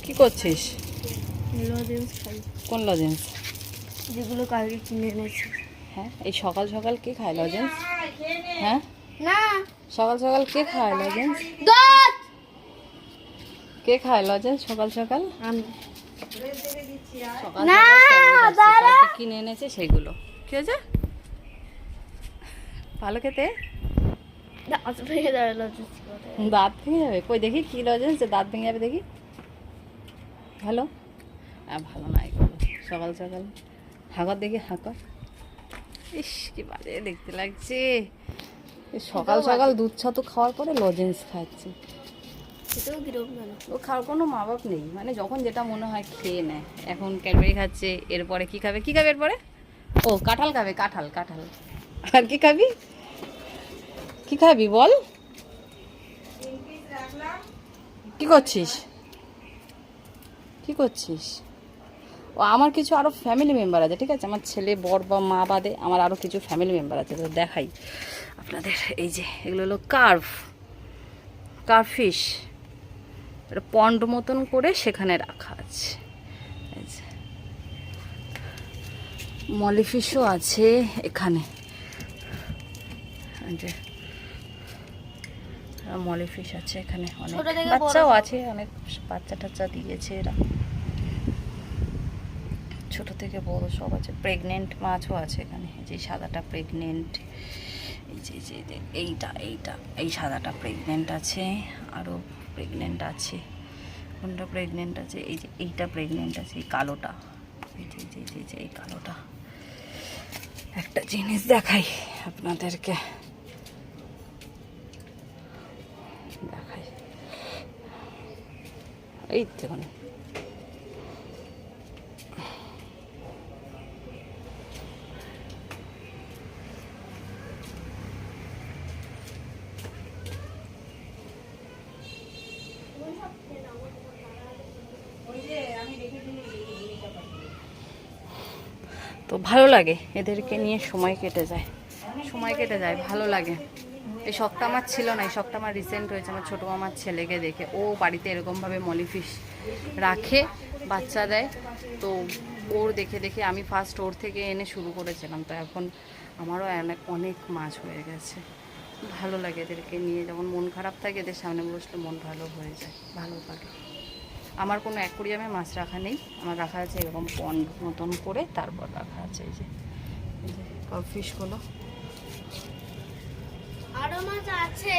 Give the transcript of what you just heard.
কি করছিস? লজেন্স খাই। কোন লজেন্স? যেগুলো কালকে কিনে এনেছি। হ্যাঁ, এই সকাল সকাল কে খায় লজেন্স? হ্যাঁ, না সকাল সকাল কে খায় লজেন্স? দুধ কে খায় লজেন্স সকাল সকাল? আমি। সকাল না, সকাল দাঁড়া। কালকে কিনে এনেছে সেগুলো। কি হয়েছে? ভালো খেতে? দাঁত ভেঙে যাবে লজেন্স করে। দাঁত ভেঙে যাবে? কই দেখি কি লজেন্স যে দাঁত ভেঙে যাবে দেখি। ভালো? ভালো না এগুলো সকাল সকাল। হাঁকর দেখি হাঁকর। ইস কি বাজে দেখতে লাগছে। এই সকাল সকাল দুধ ছাতু খাওয়ার পরে লজেন্স খাচ্ছে। সেটাও কিরকম জানো? ও খাওয়ার কোনো মা বাপ নেই, মানে যখন যেটা মনে হয় খেয়ে নেয়। এখন ক্যাডবেরি খাচ্ছে, এরপরে কি খাবে? কি খাবে এরপরে? ও কাঁঠাল খাবে, কাঁঠাল কাঁঠাল। আর কি খাবি? কি খাবি বল? কি করছিস? কি করছিস? ও আমার কিছু আরও ফ্যামিলি মেম্বার আছে, ঠিক আছে? আমার ছেলে বর বা মা বাদে আমার আরও কিছু ফ্যামিলি মেম্বার আছে, তো দেখাই আপনাদের। এই যে এগুলো হলো কার্ভ ফিশ। এটা পন্ড মতন করে সেখানে রাখা আছে। এই যে মলি ফিশও আছে এখানে। এই যে মলি ফিশ আছে এখানে, অনেক ছোট থেকে বাচ্চাও বড়। আছে, অনেক বাচ্চা টাচ্চা দিয়েছে এরা। ছোট থেকে বড় সব আছে। প্রেগনেন্ট মাছও আছে এখানে। এই যে সাদাটা প্রেগনেন্ট, এই যে যে যে এইটা এইটা এই সাদাটা প্রেগনেন্ট আছে, আরও প্রেগনেন্ট আছে। কোনটা প্রেগনেন্ট আছে? এই যে এইটা প্রেগনেন্ট আছে, এই কালোটা। এই যে যে যে যে এই কালোটা। একটা জিনিস দেখাই আপনাদেরকে, দেখাই। এই দেখুন, তো ভালো লাগে এদেরকে নিয়ে, সময় কেটে যায়, সময় কেটে যায়, ভালো লাগে। এই শখটা আমার ছিল না, এই শখটা আমার রিসেন্ট হয়েছে আমার ছোটো মামার ছেলেকে দেখে। ও বাড়িতে এরকমভাবে মলি ফিশ রাখে, বাচ্চা দেয়। তো ওর দেখে দেখে আমি ফার্স্ট ওর থেকে এনে শুরু করেছিলাম। তো এখন আমারও অনেক অনেক মাছ হয়ে গেছে। ভালো লাগে এদেরকে নিয়ে, যখন মন খারাপ থাকে এদের সামনে বসলে মন ভালো হয়ে যায়, ভালো লাগে। আমার কোনো অ্যাকুরিয়ামে মাছ রাখা নেই, আমার রাখা আছে এরকম পন্ড মতন করে, তারপর রাখা আছে এই যে ফিশগুলো। আরো মাছ আছে।